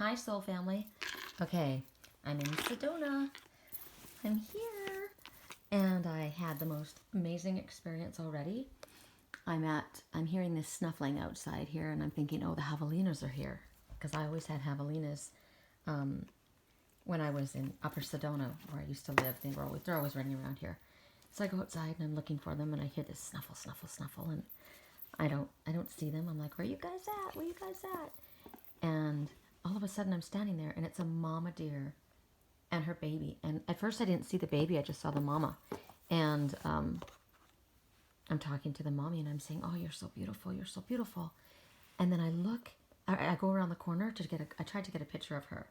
Hi, Soul Family. Okay, I'm in Sedona. I'm here. And I had the most amazing experience already. I'm hearing this snuffling outside here, and I'm thinking, oh, the javelinas are here. Because I always had javelinas when I was in Upper Sedona, where I used to live. They're always running around here. So I go outside and I'm looking for them, and I hear this snuffle, snuffle, snuffle, and I don't see them. I'm like, where you guys at? Where you guys at? And all of a sudden I'm standing there, and it's a mama deer and her baby. And at first I didn't see the baby, I just saw the mama. And I'm talking to the mommy, and I'm saying, oh, you're so beautiful, you're so beautiful. And then I go around the corner I tried to get a picture of her.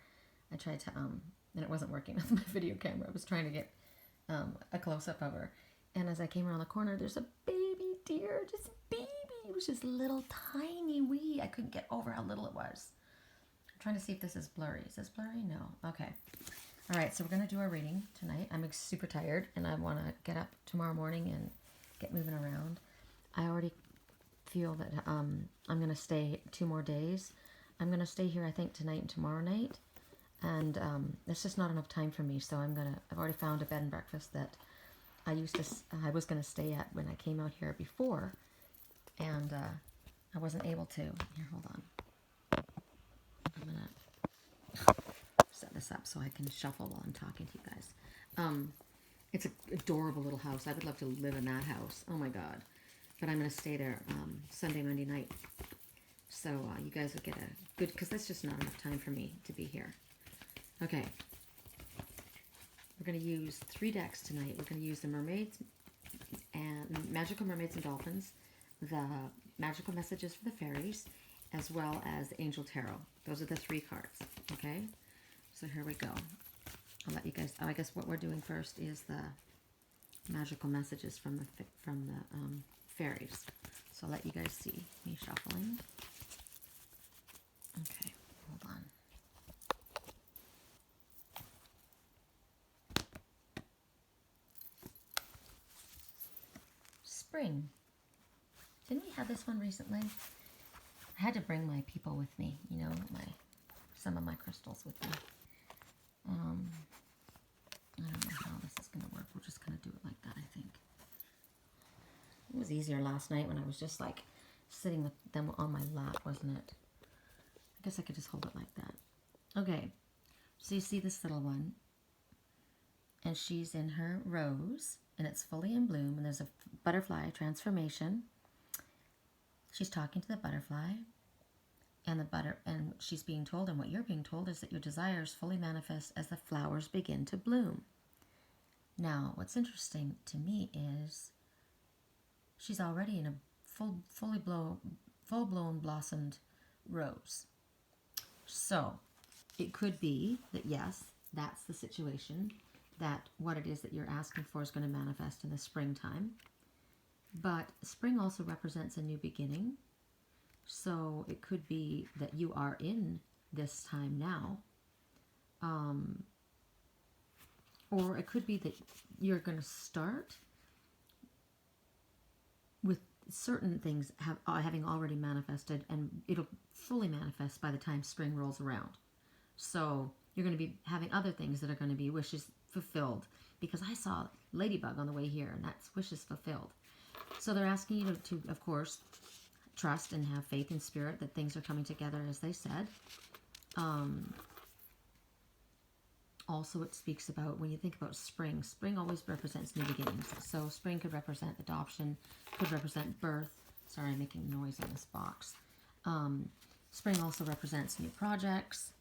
I tried to, and it wasn't working with my video camera. I was trying to get a close-up of her. And as I came around the corner, there's a baby deer, just baby. It was just little tiny wee. I couldn't get over how little it was. I'm trying to see if this is blurry. Is this blurry? No. Okay. All right, so we're going to do our reading tonight. I'm super tired, and I want to get up tomorrow morning and get moving around. I already feel that I'm going to stay 2 more days. I'm going to stay here, I think, tonight and tomorrow night. And it's just not enough time for me, so I've already found a bed and breakfast that I was going to stay at when I came out here before, and I wasn't able to. Here, hold on. I'm going to set this up so I can shuffle while I'm talking to you guys. It's an adorable little house. I would love to live in that house. Oh my God. But I'm going to stay there Sunday, Monday night. So you guys will get a good, because that's just not enough time for me to be here. Okay. We're going to use 3 decks tonight. We're going to use the Mermaids and Magical Mermaids and Dolphins, the Magical Messages for the Fairies, as well as the Angel Tarot. Those are the 3 cards. Okay? So here we go. I'll let you guys, I guess what we're doing first is the Magical Messages from the Fairies. So I'll let you guys see me shuffling. Okay, hold on. Spring. Didn't we have this one recently? I had to bring my people with me, you know, some of my crystals with me. I don't know how this is going to work. We're just going to do it like that, I think. It was easier last night when I was just like sitting with them on my lap, wasn't it? I guess I could just hold it like that. Okay, so you see this little one, and she's in her rose, and it's fully in bloom, and there's a butterfly transformation. She's talking to the butterfly, and she's being told, and what you're being told is that your desires fully manifest as the flowers begin to bloom. Now, what's interesting to me is she's already in a full-blown blossomed rose. So it could be that, yes, that's the situation, that what it is that you're asking for is going to manifest in the springtime. But spring also represents a new beginning. So it could be that you are in this time now. Or it could be that you're going to start with certain things having already manifested, and it'll fully manifest by the time spring rolls around. So you're going to be having other things that are going to be wishes fulfilled, because I saw Ladybug on the way here, and that's wishes fulfilled. So they're asking you to of course, trust and have faith in spirit that things are coming together as they said. Also, it speaks about, when you think about spring, spring always represents new beginnings. So spring could represent adoption, could represent birth. Sorry, I'm making noise on this box. Spring also represents new projects.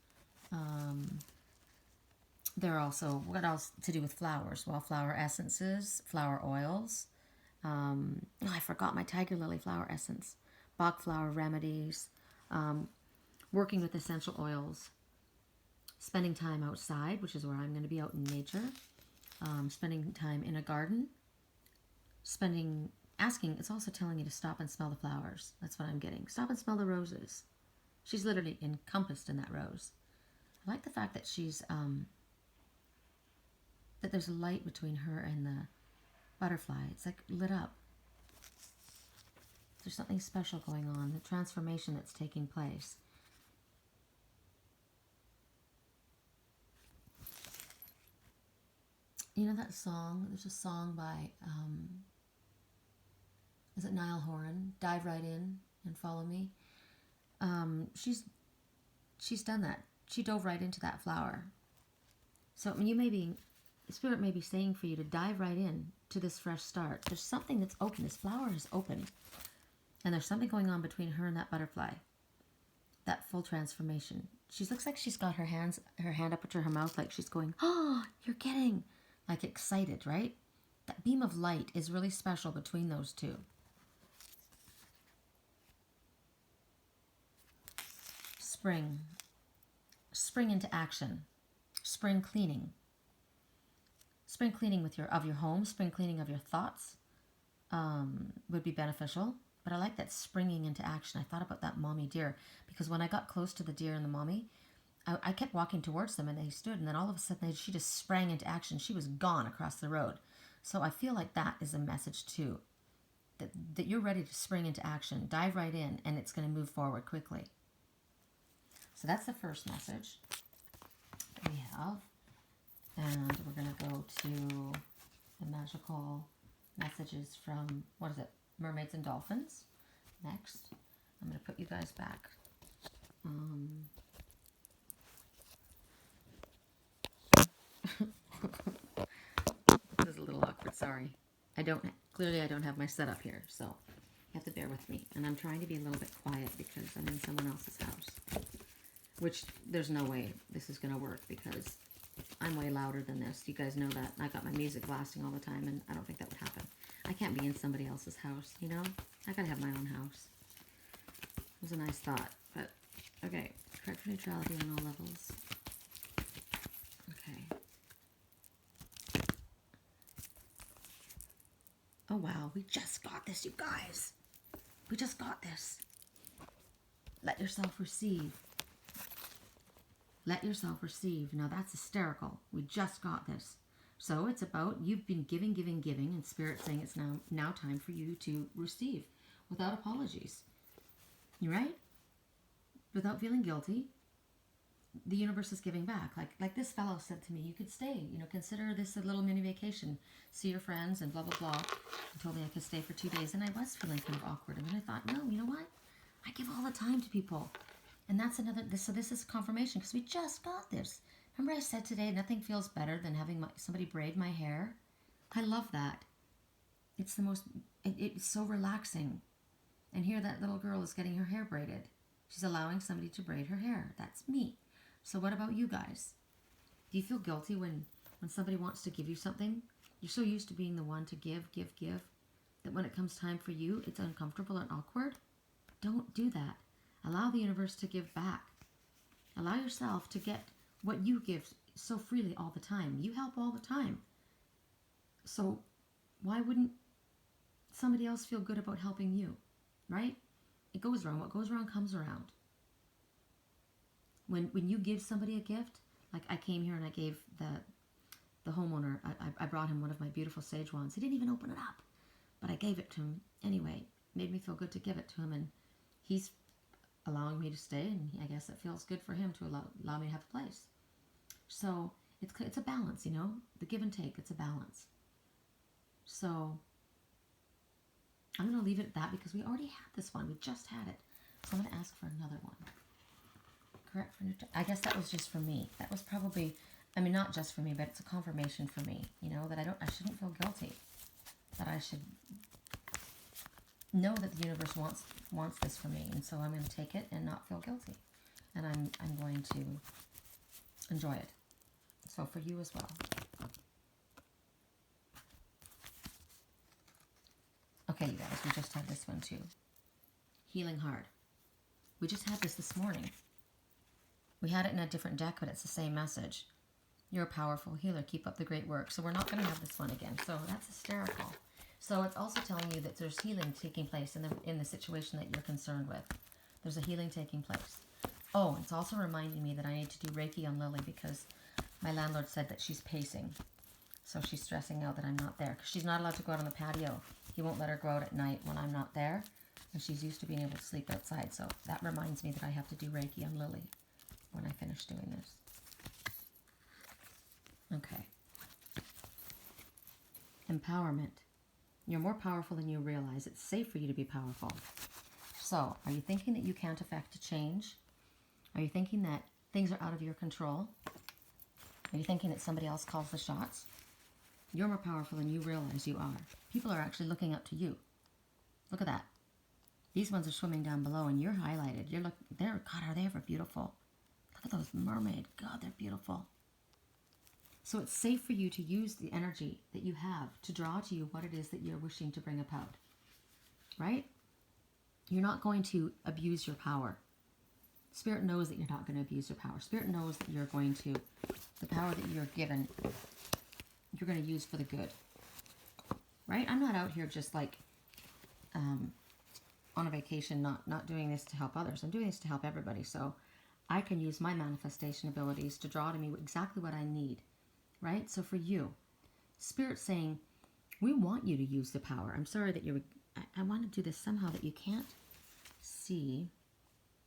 There are also, what else to do with flowers? Well, flower essences, flower oils. I forgot my tiger lily flower essence. Bach flower remedies. Working with essential oils. Spending time outside, which is where I'm going to be out in nature. Spending time in a garden. It's also telling you to stop and smell the flowers. That's what I'm getting. Stop and smell the roses. She's literally encompassed in that rose. I like the fact that that there's a light between her and the butterfly. It's like lit up. There's something special going on, the transformation that's taking place. You know that song? There's a song by, is it Niall Horan? Dive Right In and Follow Me. She's done that. She dove right into that flower. So I mean, you may be, Spirit may be saying for you to dive right in to this fresh start. There's something that's open. This flower is opened. And there's something going on between her and that butterfly. That full transformation. She looks like she's got her hand up to her mouth like she's going, oh, you're kidding. Like excited, right? That beam of light is really special between those two. Spring. Spring into action. Spring cleaning. Spring cleaning of your home, spring cleaning of your thoughts would be beneficial. But I like that springing into action. I thought about that mommy deer because when I got close to the deer and the mommy, I kept walking towards them and they stood, and then all of a sudden she just sprang into action. She was gone across the road. So I feel like that is a message too, that you're ready to spring into action, dive right in, and it's going to move forward quickly. So that's the first message that we have. And we're going to go to the magical messages from, what is it, Mermaids and Dolphins. Next, I'm going to put you guys back. This is a little awkward, sorry. Clearly I don't have my setup here, so you have to bear with me. And I'm trying to be a little bit quiet because I'm in someone else's house. Which, there's no way this is going to work because I'm way louder than this. You guys know that. I got my music blasting all the time, and I don't think that would happen. I can't be in somebody else's house, you know? I gotta have my own house. It was a nice thought, but okay. Correct for neutrality on all levels. Okay. Oh wow, we just got this, you guys. We just got this. Let yourself receive. Let yourself receive. Now that's hysterical. We just got this. So it's about, you've been giving, and Spirit saying it's now time for you to receive without apologies. You right? Without feeling guilty. The universe is giving back. Like this fellow said to me, you could stay, consider this a little mini vacation. See your friends and blah, blah, blah. He told me I could stay for 2 days, and I was feeling kind of awkward. And then I thought, no, you know what? I give all the time to people. And that's so this is confirmation because we just got this. Remember I said today, nothing feels better than having somebody braid my hair? I love that. It's it's so relaxing. And here that little girl is getting her hair braided. She's allowing somebody to braid her hair. That's me. So what about you guys? Do you feel guilty when somebody wants to give you something? You're so used to being the one to give, that when it comes time for you, it's uncomfortable and awkward? Don't do that. Allow the universe to give back. Allow yourself to get what you give so freely all the time. You help all the time. So why wouldn't somebody else feel good about helping you, right? It goes around. What goes around comes around. When you give somebody a gift, like I came here and I gave the homeowner, I brought him one of my beautiful sage wands. He didn't even open it up, but I gave it to him anyway. It made me feel good to give it to him, and he's allowing me to stay, and I guess it feels good for him to allow me to have a place. So it's a balance, the give and take, it's a balance. So I'm going to leave it at that because we already had this one. We just had it. So I'm going to ask for another one. Correct for neutral. I guess that was just for me. That was probably, not just for me, but it's a confirmation for me, that I shouldn't feel guilty. That I should know that the universe wants this for me, and so I'm going to take it and not feel guilty, and I'm going to enjoy it. So for you as well. Okay, you guys, we just had this one too. Healing Heart. We just had this morning. We had it in a different deck, but it's the same message. You're a powerful healer. Keep up the great work. So we're not going to have this one again. So that's hysterical. So it's also telling you that there's healing taking place in the situation that you're concerned with. There's a healing taking place. Oh, it's also reminding me that I need to do Reiki on Lily because my landlord said that she's pacing. So she's stressing out that I'm not there because she's not allowed to go out on the patio. He won't let her go out at night when I'm not there. And she's used to being able to sleep outside. So that reminds me that I have to do Reiki on Lily when I finish doing this. Okay. empowerment. You're more powerful than you realize. It's safe for you to be powerful. So, are you thinking that you can't affect change? Are you thinking that things are out of your control? Are you thinking that somebody else calls the shots? You're more powerful than you realize you are. People are actually looking up to you. Look at that. These ones are swimming down below and you're highlighted. God, are they ever beautiful? Look at those mermaids. God, they're beautiful. So it's safe for you to use the energy that you have to draw to you what it is that you're wishing to bring about. Right? You're not going to abuse your power. Spirit knows that you're not going to abuse your power. Spirit knows that you're going to, the power that you're given, you're going to use for the good. Right? I'm not out here just like on a vacation, not doing this to help others. I'm doing this to help everybody. So I can use my manifestation abilities to draw to me exactly what I need. Right? So for you, Spirit's saying, we want you to use the power. I'm sorry that I want to do this somehow that you can't see.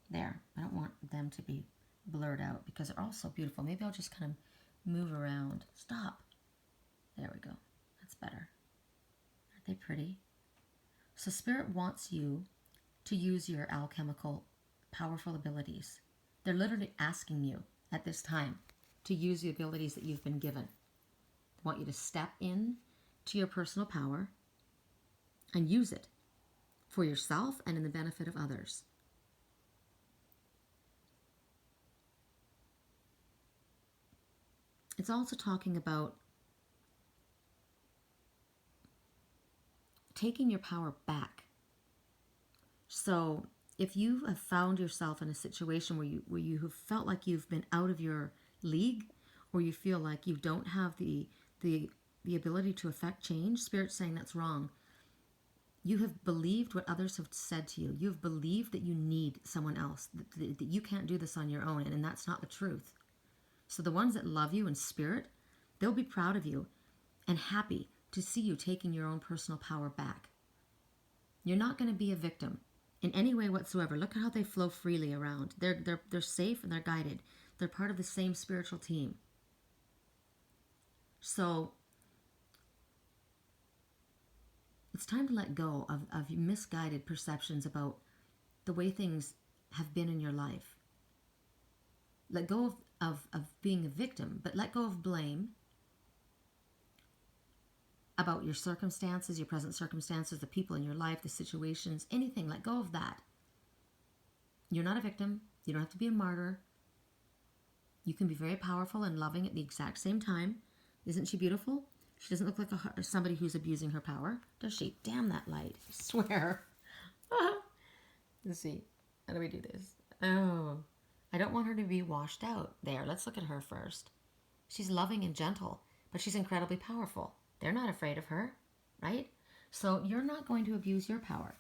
There. I don't want them to be blurred out because they're all so beautiful. Maybe I'll just kind of move around. Stop. There we go. That's better. Aren't they pretty? So Spirit wants you to use your alchemical, powerful abilities. They're literally asking you at this time to use the abilities that you've been given. They want you to step in to your personal power and use it for yourself and in the benefit of others. It's also talking about taking your power back. So if you have found yourself in a situation where you have felt like you've been out of your league, or you feel like you don't have the ability to affect change, Spirit's saying that's wrong. You have believed what others have said to you. You've believed that you need someone else, that you can't do this on your own, and that's not the truth. So the ones that love you in spirit, they'll be proud of you and happy to see you taking your own personal power back. You're not going to be a victim in any way whatsoever. Look at how they flow freely around. They're safe and they're guided. They're part of the same spiritual team. So it's time to let go of misguided perceptions about the way things have been in your life. Let go of being a victim, but let go of blame about your circumstances, your present circumstances, the people in your life, the situations, anything. Let go of that. You're not a victim. You don't have to be a martyr. You can be very powerful and loving at the exact same time. Isn't she beautiful? She doesn't look like somebody who's abusing her power, does she? Damn that light. I swear. Let's see. How do we do this? Oh, I don't want her to be washed out. There, let's look at her first. She's loving and gentle, but she's incredibly powerful. They're not afraid of her, right? So you're not going to abuse your power.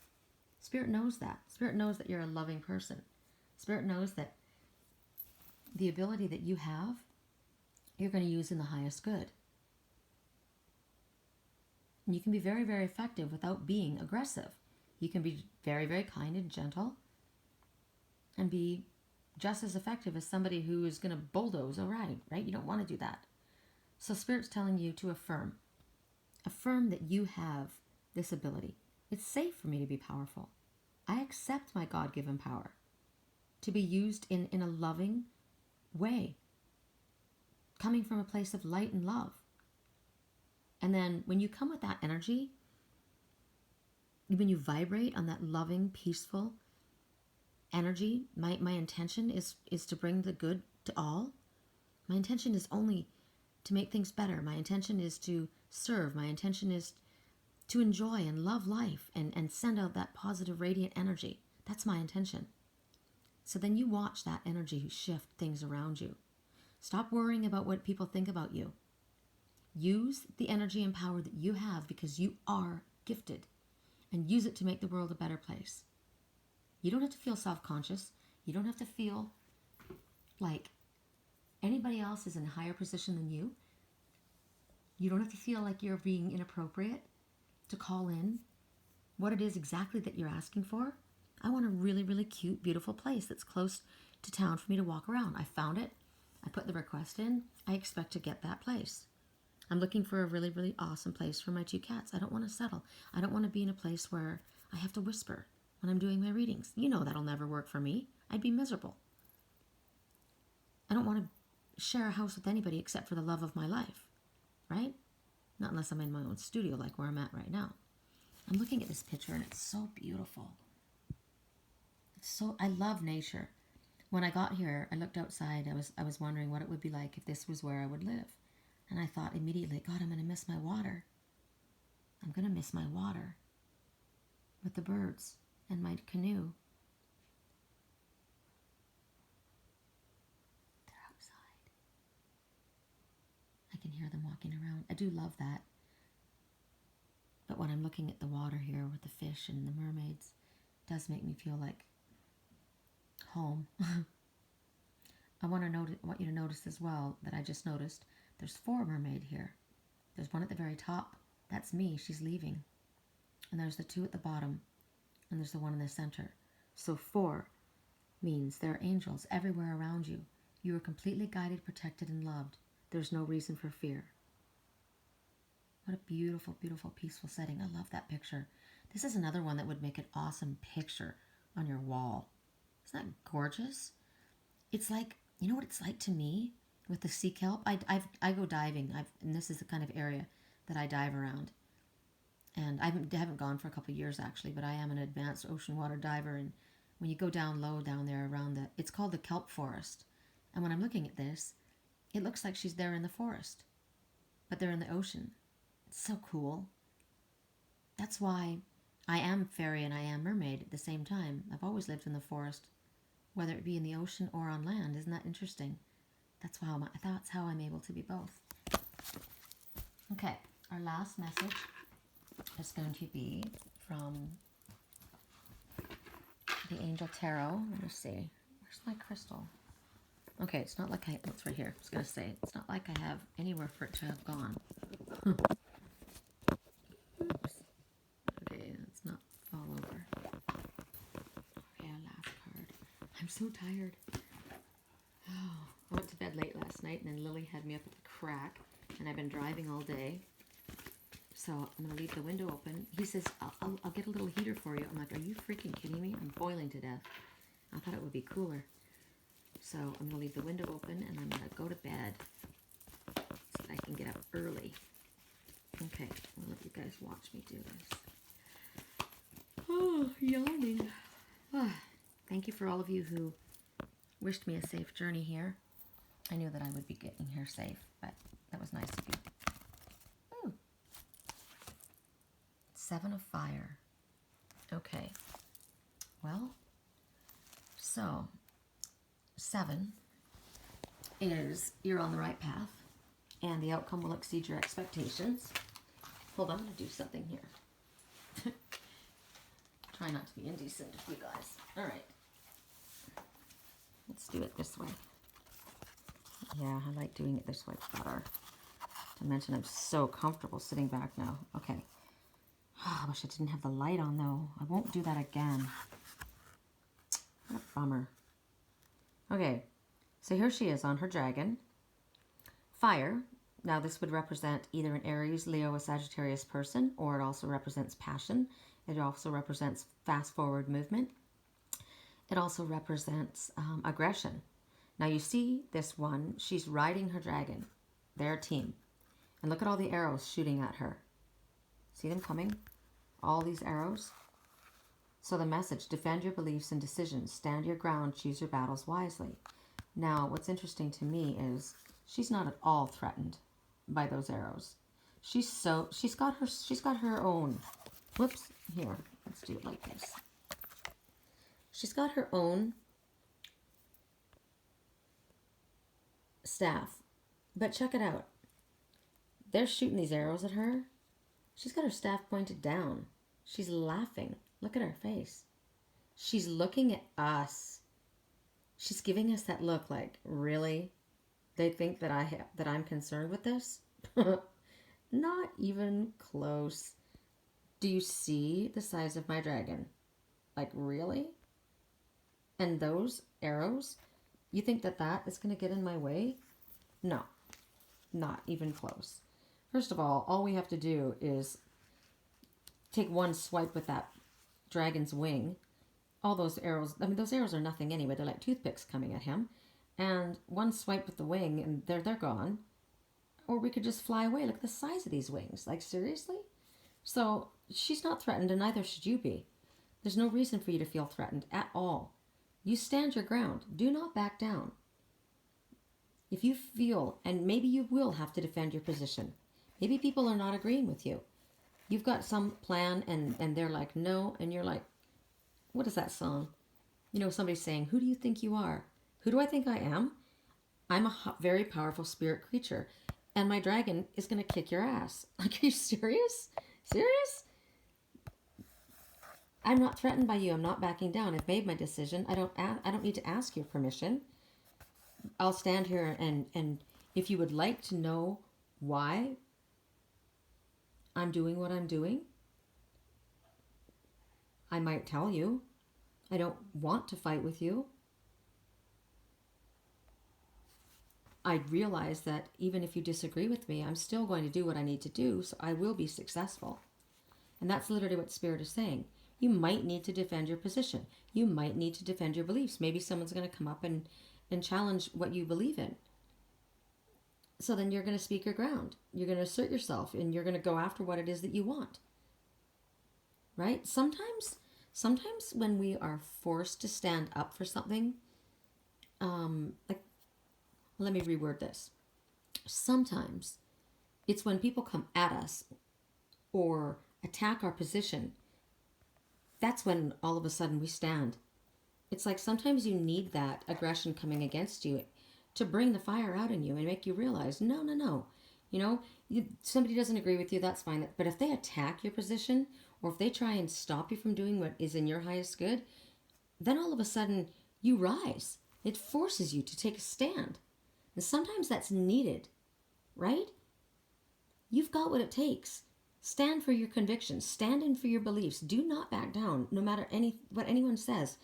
Spirit knows that. Spirit knows that you're a loving person. Spirit knows that the ability that you have, you're going to use in the highest good. And you can be very, very effective without being aggressive. You can be very, very kind and gentle and be just as effective as somebody who is going to bulldoze around, right? You don't want to do that. So Spirit's telling you to affirm. Affirm that you have this ability. It's safe for me to be powerful. I accept my God-given power to be used in a loving way, coming from a place of light and love. And then when you come with that energy, when you vibrate on that loving, peaceful energy, my intention is to bring the good to all. My intention is only to make things better. My intention is to serve. My intention is to enjoy and love life and send out that positive, radiant energy. That's my intention. So then you watch that energy shift things around you. Stop worrying about what people think about you. Use the energy and power that you have because you are gifted, and use it to make the world a better place. You don't have to feel self-conscious. You don't have to feel like anybody else is in a higher position than you. You don't have to feel like you're being inappropriate to call in what it is exactly that you're asking for. I want a really, really cute, beautiful place that's close to town for me to walk around. I found it. I put the request in. I expect to get that place. I'm looking for a really, really awesome place for my 2 cats. I don't want to settle. I don't want to be in a place where I have to whisper when I'm doing my readings. You know that'll never work for me. I'd be miserable. I don't want to share a house with anybody except for the love of my life, right? Not unless I'm in my own studio like where I'm at right now. I'm looking at this picture and it's so beautiful. I love nature. When I got here, I looked outside. I was wondering what it would be like if this was where I would live. And I thought immediately, God, I'm going to miss my water. I'm going to miss my water with the birds and my canoe. They're outside. I can hear them walking around. I do love that. But when I'm looking at the water here with the fish and the mermaids, it does make me feel like home. I want you to notice as well that I just noticed there's 4 mermaid here. There's one at the very top. That's me. She's leaving. And there's the 2 at the bottom. And there's the one in the center. So 4 means there are angels everywhere around you. You are completely guided, protected, and loved. There's no reason for fear. What a beautiful, beautiful, peaceful setting. I love that picture. This is another one that would make an awesome picture on your wall. Isn't that gorgeous? It's like, you know what it's like to me with the sea kelp? I go diving, and this is the kind of area that I dive around. And I haven't gone for a couple of years actually, but I am an advanced ocean water diver. And when you go down low down there around it's called the kelp forest. And when I'm looking at this, it looks like she's there in the forest, but they're in the ocean. It's so cool. That's why I am fairy and I am mermaid at the same time. I've always lived in the forest, whether it be in the ocean or on land. Isn't that interesting? That's how I'm able to be both. Okay, our last message is going to be from the Angel Tarot. Let me see. Where's my crystal? Okay, it's not like it's right here. I was going to say, it's not like I have anywhere for it to have gone. Oops. Okay, let's not fall over. Okay, our last card. I'm so tired. Oh, I went to bed late last night, and then Lily had me up at the crack, and I've been driving all day. So I'm going to leave the window open. He says, I'll get a little heater for you. I'm like, are you freaking kidding me? I'm boiling to death. I thought it would be cooler. So I'm going to leave the window open, and I'm going to go to bed so that I can get up early. Okay, I'll let you guys watch me do this. Oh, yawning. Oh, thank you for all of you who wished me a safe journey here. I knew that I would be getting here safe, but that was nice of you. Ooh. 7 of Fire. Okay. Well, so 7 is you're on the right path and the outcome will exceed your expectations. Hold on, I'm going to do something here. Try not to be indecent with you guys. All right. Let's do it this way. Yeah, I like doing it this way better. To mention I'm so comfortable sitting back now. Okay. Oh, I wish I didn't have the light on though. I won't do that again. What a bummer. Okay, so here she is on her dragon. Fire. Now this would represent either an Aries, Leo, or Sagittarius person, or it also represents passion. It also represents fast forward movement. It also represents aggression. Now you see this one, she's riding her dragon, their team. And look at all the arrows shooting at her. See them coming? All these arrows. So the message, defend your beliefs and decisions, stand your ground, choose your battles wisely. Now what's interesting to me is she's not at all threatened by those arrows. She's got her own, whoops, here, let's do it like this. She's got her own staff, but check it out. They're shooting these arrows at her. She's got her staff pointed down. She's laughing. Look at her face. She's looking at us. She's giving us that look like, really? They think that I'm concerned with this? Not even close. Do you see the size of my dragon? Like, really? And those arrows? You think that is going to get in my way? No, not even close. First of all we have to do is take one swipe with that dragon's wing. All those arrows, I mean, those arrows are nothing anyway. They're like toothpicks coming at him. And one swipe with the wing and they're gone. Or we could just fly away. Look at the size of these wings. Like, seriously? So she's not threatened, and neither should you be. There's no reason for you to feel threatened at all. You stand your ground. Do not back down. If you feel, and maybe you will have to defend your position. Maybe people are not agreeing with you. You've got some plan and they're like, no. And you're like, what is that song? You know, somebody's saying, who do you think you are? Who do I think I am? I'm a very powerful spirit creature. And my dragon is going to kick your ass. Like, are you serious? Serious? I'm not threatened by you. I'm not backing down. I've made my decision. I don't need to ask your permission. I'll stand here and if you would like to know why I'm doing what I'm doing, I might tell you. I don't want to fight with you. I realize that even if you disagree with me, I'm still going to do what I need to do, so I will be successful. And that's literally what Spirit is saying. You might need to defend your position. You might need to defend your beliefs. Maybe someone's going to come up and challenge what you believe in. So then you're going to speak your ground. You're going to assert yourself, and you're going to go after what it is that you want. Right? Sometimes when we are forced to stand up for something, let me reword this. Sometimes it's when people come at us or attack our position, that's when all of a sudden we stand. It's like sometimes you need that aggression coming against you to bring the fire out in you and make you realize, no. You know, somebody doesn't agree with you, that's fine. But if they attack your position or if they try and stop you from doing what is in your highest good, then all of a sudden you rise. It forces you to take a stand. And sometimes that's needed, right? You've got what it takes. Stand for your convictions. Stand in for your beliefs. Do not back down, no matter what anyone says.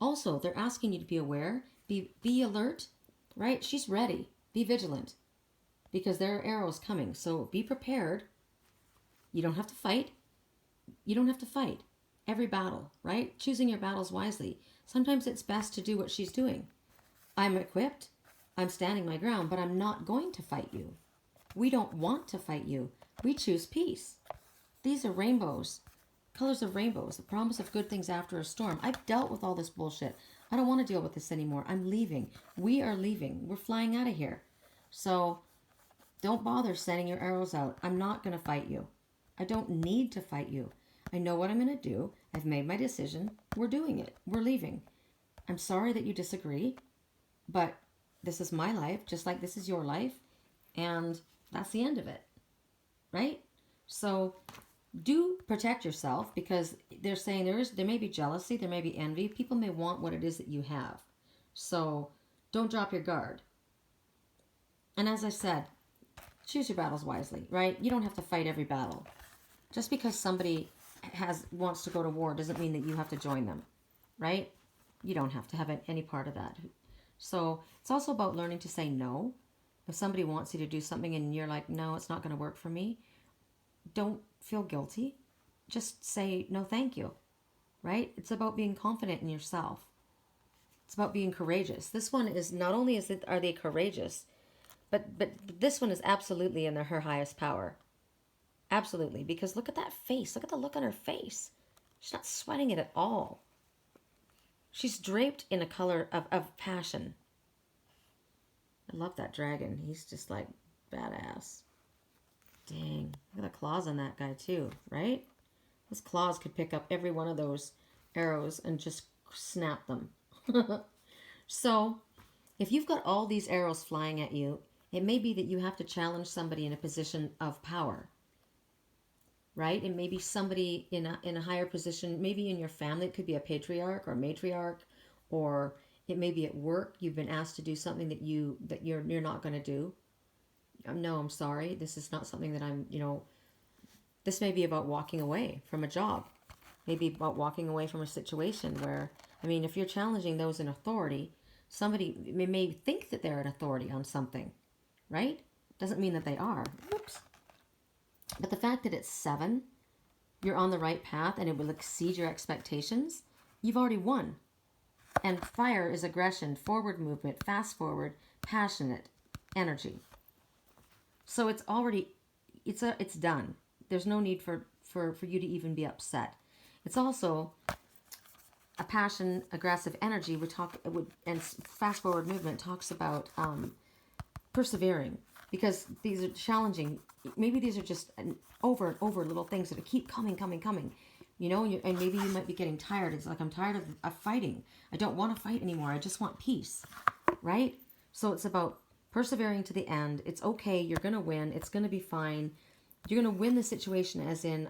Also, they're asking you to be aware, be alert, right? She's ready. Be vigilant, because there are arrows coming. So be prepared. You don't have to fight. You don't have to fight every battle, right? Choosing your battles wisely. Sometimes it's best to do what she's doing. I'm equipped. I'm standing my ground, but I'm not going to fight you. We don't want to fight you. We choose peace. These are rainbows. Colors of rainbows. The promise of good things after a storm. I've dealt with all this bullshit. I don't want to deal with this anymore. I'm leaving. We are leaving. We're flying out of here. So don't bother sending your arrows out. I'm not going to fight you. I don't need to fight you. I know what I'm going to do. I've made my decision. We're doing it. We're leaving. I'm sorry that you disagree, but this is my life, just like this is your life, and that's the end of it, right? So do protect yourself, because they're saying there may be jealousy, there may be envy. People may want what it is that you have. So don't drop your guard. And as I said, choose your battles wisely, right? You don't have to fight every battle. Just because somebody wants to go to war doesn't mean that you have to join them, right? You don't have to have any part of that. So it's also about learning to say no. If somebody wants you to do something and you're like, no, it's not going to work for me, don't feel guilty. Just say, no, thank you, right? It's about being confident in yourself. It's about being courageous. This one is not only are they courageous, but this one is absolutely in her highest power. Absolutely. Because look at that face. Look at the look on her face. She's not sweating it at all. She's draped in a color of passion. I love that dragon. He's just like badass. Dang. Look at the claws on that guy too, right? Those claws could pick up every one of those arrows and just snap them. So, if you've got all these arrows flying at you, it may be that you have to challenge somebody in a position of power. Right? It may be somebody in a higher position, maybe in your family. It could be a patriarch or matriarch, or it may be at work. You've been asked to do something that you're not going to do. No, I'm sorry. This is not something that this may be about walking away from a job. Maybe about walking away from a situation where, if you're challenging those in authority, somebody may think that they're an authority on something, right? Doesn't mean that they are. Whoops. But the fact that it's 7, you're on the right path and it will exceed your expectations, you've already won. And fire is aggression, forward movement, fast forward, passionate energy. So it's already, it's done. There's no need for you to even be upset. It's also a passion, aggressive energy. And fast forward movement talks about persevering, because these are challenging. Maybe these are just over and over little things that keep coming. You know, and maybe you might be getting tired. It's like, I'm tired of fighting. I don't want to fight anymore. I just want peace, right? So it's about persevering to the end. It's okay. You're going to win. It's going to be fine. You're going to win the situation, as in,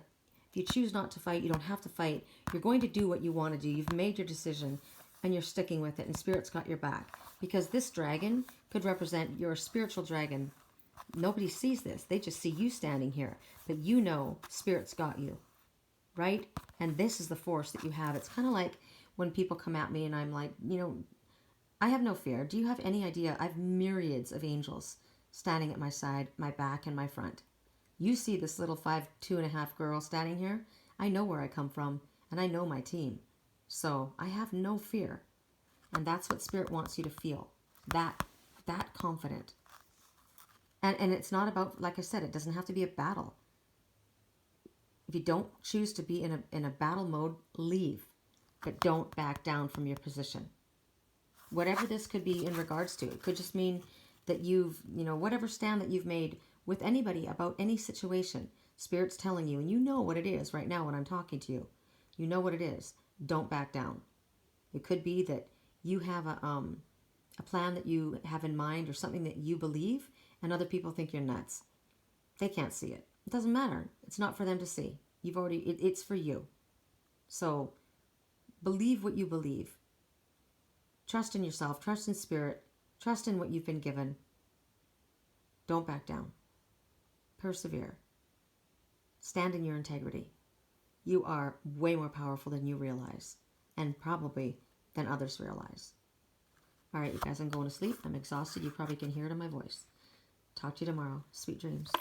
if you choose not to fight, you don't have to fight. You're going to do what you want to do. You've made your decision and you're sticking with it, and Spirit's got your back. Because this dragon could represent your spiritual dragon. Nobody sees this. They just see you standing here. But you know Spirit's got you, right? And this is the force that you have. It's kind of like when people come at me and I'm like, you know, I have no fear. Do you have any idea? I have myriads of angels standing at my side, my back, and my front. You see this little 2.5 girl standing here? I know where I come from, and I know my team. So I have no fear. And that's what Spirit wants you to feel. That confident. And it's not about, like I said, it doesn't have to be a battle. If you don't choose to be in a battle mode, leave. But don't back down from your position. Whatever this could be in regards to. It could just mean that you've, you know, whatever stand that you've made with anybody about any situation, Spirit's telling you, and you know what it is right now when I'm talking to you. You know what it is. Don't back down. It could be that you have a plan that you have in mind, or something that you believe, and other people think you're nuts. They can't see it. It doesn't matter. It's not for them to see. It's for you. So believe what you believe. Trust in yourself. Trust in Spirit. Trust in what you've been given. Don't back down. Persevere. Stand in your integrity. You are way more powerful than you realize, and probably than others realize. All right, you guys, I'm going to sleep. I'm exhausted. You probably can hear it in my voice. Talk to you tomorrow. Sweet dreams.